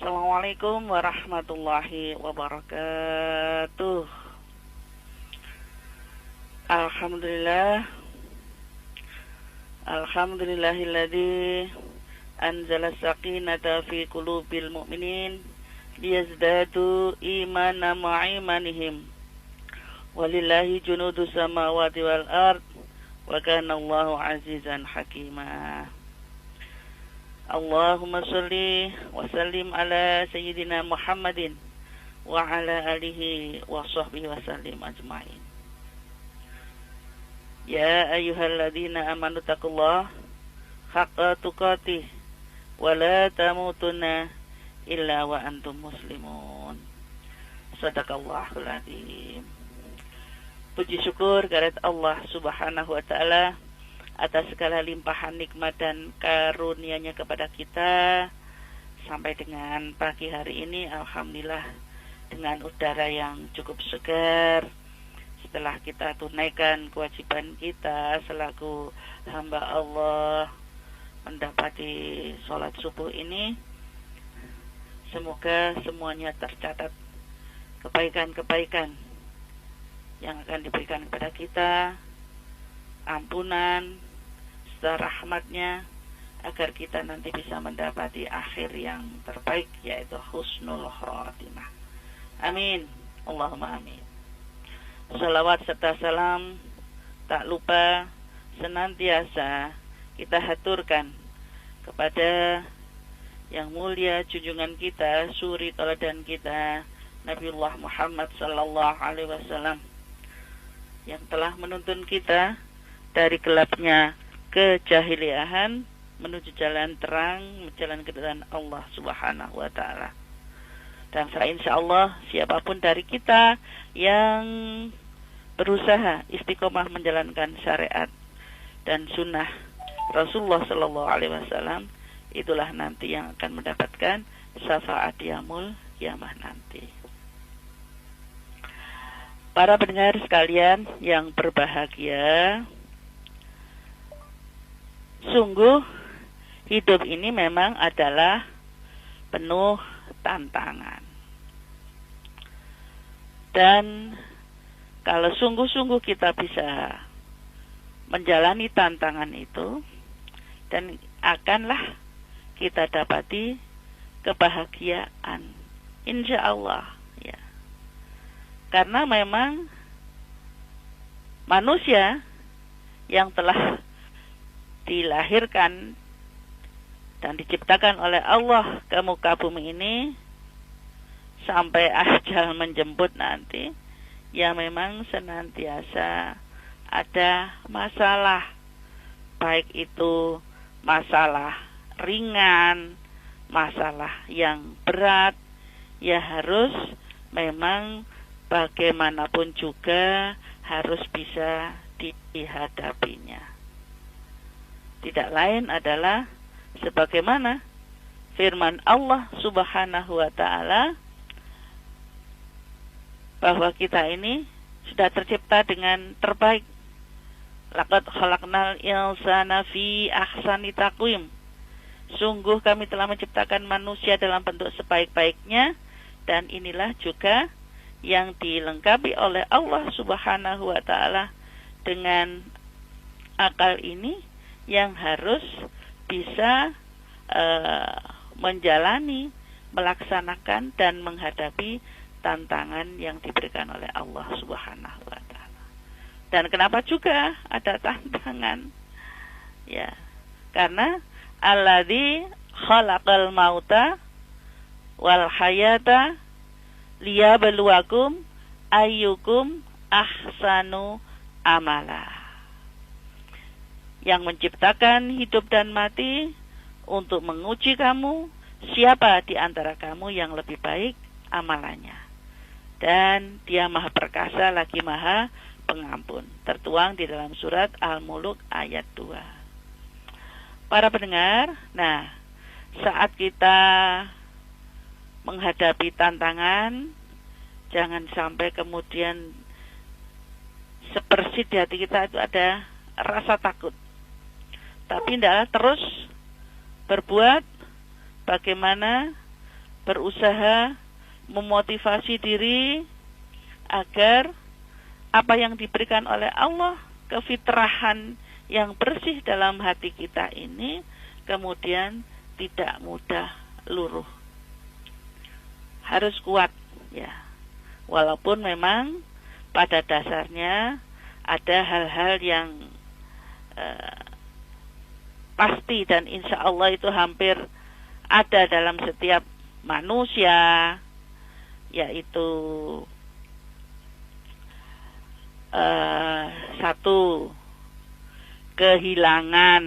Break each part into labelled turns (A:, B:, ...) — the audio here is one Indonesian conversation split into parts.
A: Assalamualaikum warahmatullahi wabarakatuh. Alhamdulillah. Alhamdulillahilladzi anzala sakinata fi qulubil mu'minin liyazdadu imanan ma'imanihim. Walillahi junudus samawati wal ard wa kana Allahu azizan hakima. Allahumma sholli wa sallim ala sayyidina Muhammadin wa ala alihi wa sahbihi wa sallim ajma'in. Ya ayyuhalladzina amanu taqullaha haqqa tuqatih wa la tamutunna illa wa antum muslimun. Shadaqallahul adzim. Puji syukur kehadirat Allah Subhanahu wa taala atas segala limpahan nikmat dan karunia-Nya kepada kita sampai dengan pagi hari ini. Alhamdulillah, dengan udara yang cukup segar, setelah kita tunaikan kewajiban kita selaku hamba Allah mendapati sholat subuh ini, semoga semuanya tercatat kebaikan-kebaikan yang akan diberikan kepada kita, ampunan serta rahmatnya, agar kita nanti bisa mendapati akhir yang terbaik, yaitu husnul khatimah. Amin, Allahumma amin. Salawat serta salam tak lupa senantiasa kita haturkan kepada yang mulia junjungan kita, suri teladan kita, Nabiullah Muhammad sallallahu alaihi wasallam, yang telah menuntun kita dari gelapnya kejahiliahan menuju jalan terang, jalan kedatangan Allah Subhanahu wa taala. Dan insya Allah siapapun dari kita yang berusaha istiqomah menjalankan syariat dan sunnah Rasulullah sallallahu alaihi wasallam, itulah nanti yang akan mendapatkan syafaat yaumul qiyamah nanti. Para pendengar sekalian yang berbahagia, sungguh hidup ini memang adalah penuh tantangan. Dan kalau sungguh-sungguh kita bisa menjalani tantangan itu, dan akanlah kita dapati kebahagiaan, insya Allah. Karena memang manusia yang telah dilahirkan dan diciptakan oleh Allah ke muka bumi ini sampai ajal menjemput nanti, ya memang senantiasa ada masalah, baik itu masalah ringan, masalah yang berat, ya harus memang bagaimanapun juga harus bisa dihadapinya. Tidak lain adalah sebagaimana firman Allah Subhanahu wa taala, bahwa kita ini sudah tercipta dengan terbaik. Laqad khalaqnal insana fi ahsani taqwim. Sungguh kami telah menciptakan manusia dalam bentuk sebaik-baiknya, dan inilah juga yang dilengkapi oleh Allah Subhanahu wa taala dengan akal ini yang harus bisa menjalani, melaksanakan dan menghadapi tantangan yang diberikan oleh Allah Subhanahu wa taala. Dan kenapa juga ada tantangan? Ya, karena alladzi khalaqal mauta wal hayata liyabluwakum ayyukum ahsanu amala. Yang menciptakan hidup dan mati untuk menguji kamu, siapa di antara kamu yang lebih baik amalannya. Dan Dia Maha Perkasa lagi Maha Pengampun. Tertuang di dalam surat Al-Mulk ayat 2. Para pendengar, nah, saat kita menghadapi tantangan, jangan sampai kemudian sepersit di hati kita itu ada rasa takut. Tapi hendaklah terus berbuat bagaimana berusaha memotivasi diri agar apa yang diberikan oleh Allah, kefitrahan yang bersih dalam hati kita ini kemudian tidak mudah luruh. Harus kuat ya. Walaupun memang pada dasarnya ada hal-hal yang pasti dan insya Allah itu hampir ada dalam setiap manusia, yaitu satu, kehilangan,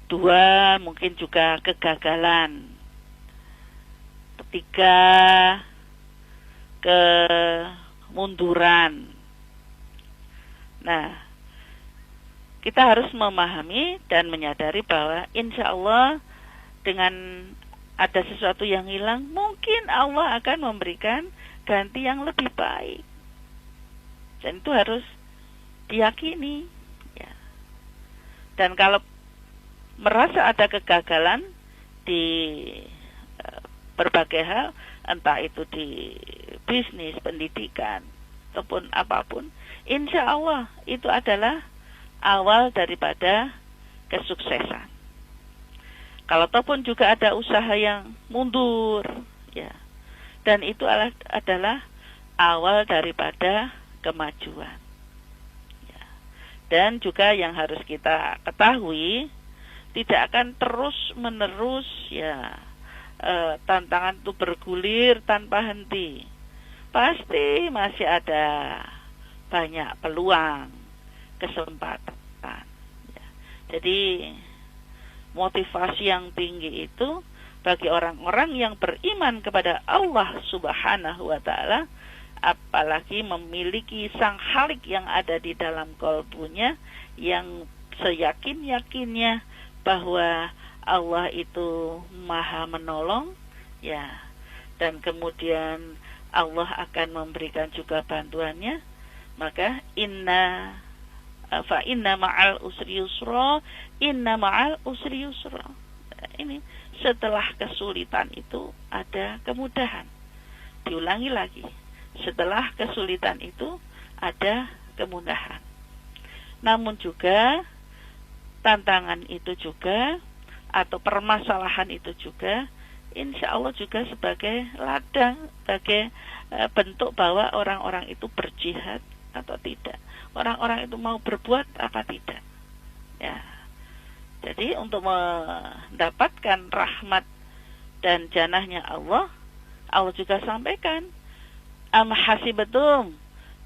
A: dua, mungkin juga kegagalan, ketiga, kemunduran. Nah, kita harus memahami dan menyadari bahwa insya Allah dengan ada sesuatu yang hilang, mungkin Allah akan memberikan ganti yang lebih baik. Dan itu harus diyakini ya. Dan kalau merasa ada kegagalan di berbagai hal, entah itu di bisnis, pendidikan, ataupun apapun, insya Allah itu adalah awal daripada kesuksesan. Kalau ataupun juga ada usaha yang mundur, ya, dan itu adalah awal daripada kemajuan. Ya. Dan juga yang harus kita ketahui, tidak akan terus menerus ya tantangan itu bergulir tanpa henti. Pasti masih ada banyak peluang, kesempatan. Ya. Jadi motivasi yang tinggi itu bagi orang-orang yang beriman kepada Allah Subhanahu wa Ta'ala, apalagi memiliki sang Khalik yang ada di dalam kalbunya, yang seyakin-yakinnya bahwa Allah itu Maha menolong ya, dan kemudian Allah akan memberikan juga bantuannya, maka inna ma'al usri yusra, inna ma'al usri yusra. Ini setelah kesulitan itu ada kemudahan. Diulangi lagi, setelah kesulitan itu ada kemudahan. Namun juga tantangan itu juga atau permasalahan itu juga insya Allah juga sebagai ladang, sebagai bentuk bahwa orang-orang itu berjihad atau tidak, orang-orang itu mau berbuat apa tidak ya. Jadi untuk mendapatkan rahmat dan janahnya Allah juga sampaikan, am hasibatum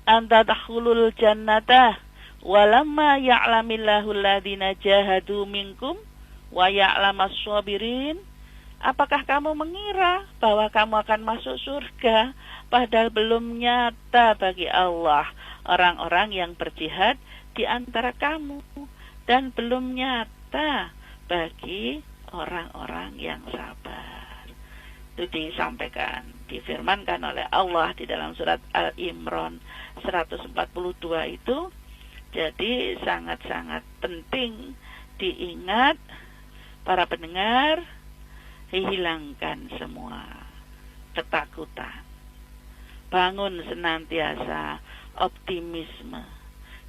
A: an tadkhulul jannata walamma ya'lamillahu alladhina jahadu minkum wa ya'lamas sabirin. Apakah kamu mengira bahwa kamu akan masuk surga padahal belum nyata bagi Allah orang-orang yang berjihad di antara kamu, dan belum nyata bagi orang-orang yang sabar. Itu disampaikan, difirmankan oleh Allah di dalam surat Al-Imran 142 itu. Jadi sangat-sangat penting diingat para pendengar, hilangkan semua ketakutan. Bangun senantiasa optimisme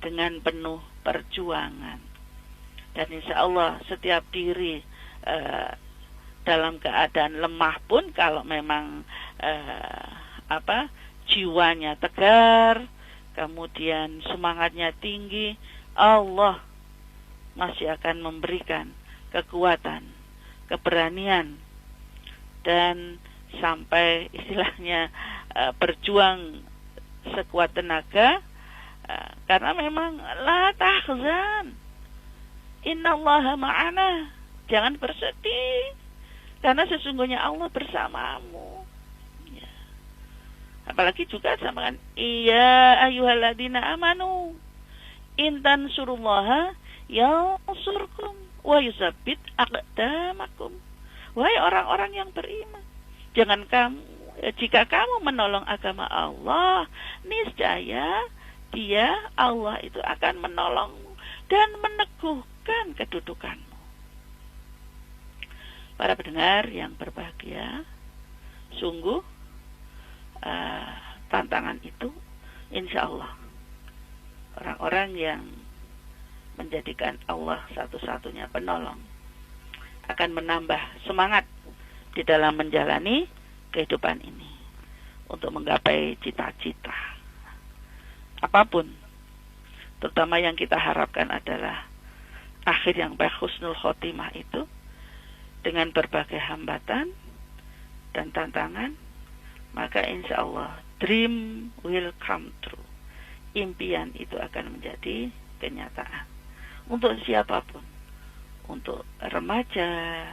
A: dengan penuh perjuangan. Dan insya Allah setiap diri dalam keadaan lemah pun, kalau memang jiwanya tegar, kemudian semangatnya tinggi, Allah masih akan memberikan kekuatan, keberanian, dan sampai istilahnya berjuang sekuat tenaga, karena memang la tahzan, innallaha ma'ana, jangan bersedih karena sesungguhnya Allah bersamamu ya. Apalagi juga sama kan, iya ayyuhalladzina amanu intan surullaha yansurkum wa yusabbit aqdamakum. Wahai orang-orang yang beriman, jika kamu menolong agama Allah, niscaya Dia, Allah itu akan menolongmu dan meneguhkan kedudukanmu. Para pendengar yang berbahagia, sungguh tantangan itu insya Allah orang-orang yang menjadikan Allah satu-satunya penolong akan menambah semangat di dalam menjalani kehidupan ini untuk menggapai cita-cita apapun, terutama yang kita harapkan adalah akhir yang baik, husnul khotimah itu, dengan berbagai hambatan dan tantangan, maka insya Allah dream will come true. Impian itu akan menjadi kenyataan untuk siapapun, untuk remaja,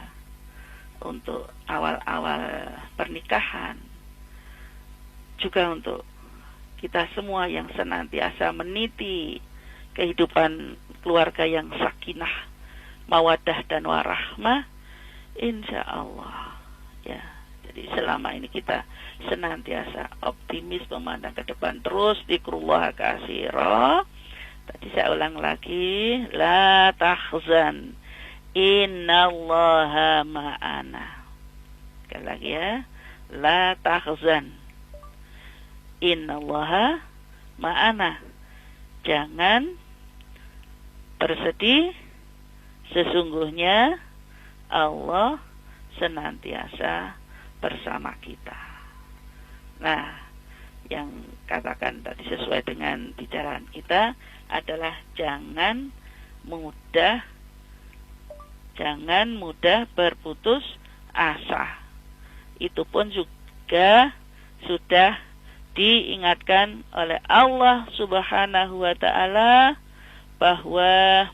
A: untuk awal-awal pernikahan, juga untuk kita semua yang senantiasa meniti kehidupan keluarga yang sakinah, mawaddah dan warahmah, insya Allah ya. Jadi selama ini kita senantiasa optimis memandang ke depan, terus zikrullah katsira. Tadi saya ulang lagi, la tahzan innallaha ma'ana. Sekali lagi ya, la tahzan innallaha ma'ana. Jangan bersedih, sesungguhnya Allah senantiasa bersama kita. Nah, yang katakan tadi sesuai dengan bicaraan kita adalah jangan mudah berputus asa. Itu pun juga sudah diingatkan oleh Allah Subhanahu wa ta'ala bahwa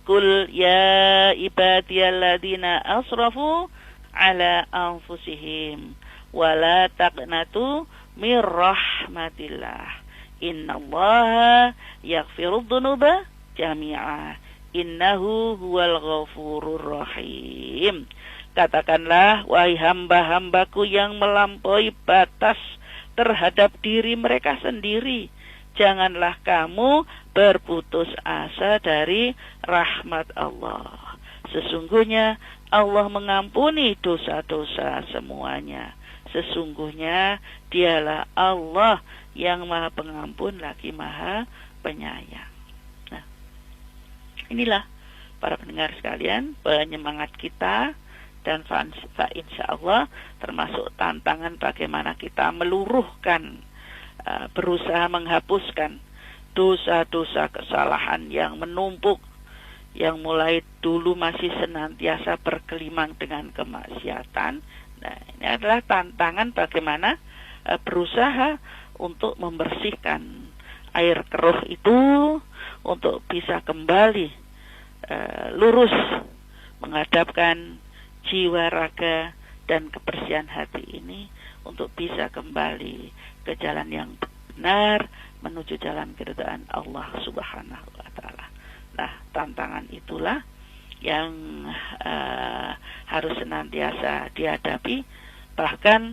A: Qul ya ibadiyalladzina asrafu ala anfusihim wala taqnatu mir rahmatillah innallaha yaghfirudz dzunuba jami'a innahu huwal ghafurur rahim. Katakanlah, wahai hamba-hambaku yang melampaui batas terhadap diri mereka sendiri, janganlah kamu berputus asa dari rahmat Allah. Sesungguhnya Allah mengampuni dosa-dosa semuanya. Sesungguhnya dialah Allah yang maha pengampun lagi maha penyayang. Nah, inilah para pendengar sekalian, penyemangat kita dan insya Allah termasuk tantangan bagaimana kita meluruhkan, berusaha menghapuskan dosa-dosa kesalahan yang menumpuk, yang mulai dulu masih senantiasa bergelimang dengan kemaksiatan. Nah, ini adalah tantangan bagaimana berusaha untuk membersihkan air keruh itu, untuk bisa kembali lurus menghadapkan jiwa, raga, dan kebersihan hati ini untuk bisa kembali ke jalan yang benar, menuju jalan keridhaan Allah Subhanahu wa ta'ala. Nah, tantangan itulah yang harus senantiasa dihadapi. Bahkan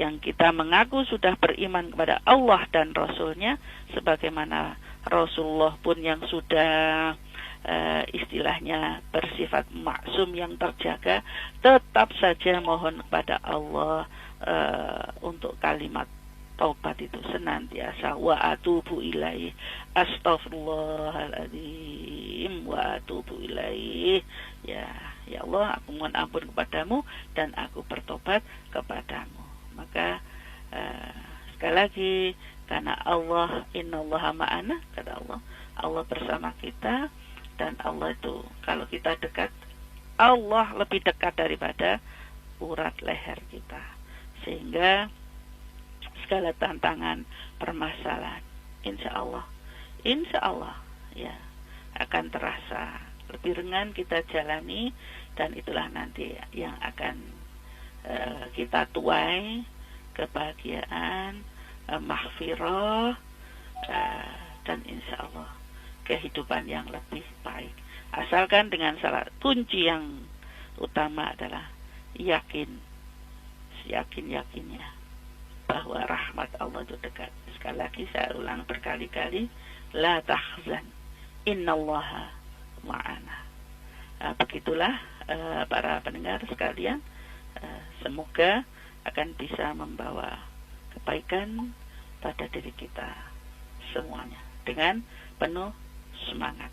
A: yang kita mengaku sudah beriman kepada Allah dan Rasul-Nya, sebagaimana Rasulullah pun yang sudah istilahnya bersifat maksum, yang terjaga, tetap saja mohon kepada Allah untuk kalimat taubat itu senantiasa, wa atubu ilaih, astaghfirullahaladzim, wa atubu ilaih, ya Allah, aku mohon ampun kepadamu dan aku bertobat kepadamu. Maka sekali lagi, karena Allah, innallaha ma'ana, kata Allah, Allah bersama kita, dan Allah itu kalau kita dekat, Allah lebih dekat daripada urat leher kita, sehingga segala tantangan, permasalahan, insya Allah ya akan terasa lebih ringan kita jalani, dan itulah nanti yang akan kita tuai kebahagiaan, maghfirah, dan insya Allah kehidupan yang lebih baik. Asalkan dengan salah kunci yang utama adalah yakinnya bahwa rahmat Allah itu dekat. Sekali lagi saya ulang berkali-kali, la tahzan innallaha ma'ana. Begitulah para pendengar sekalian, semoga akan bisa membawa kebaikan pada diri kita semuanya dengan penuh semangat.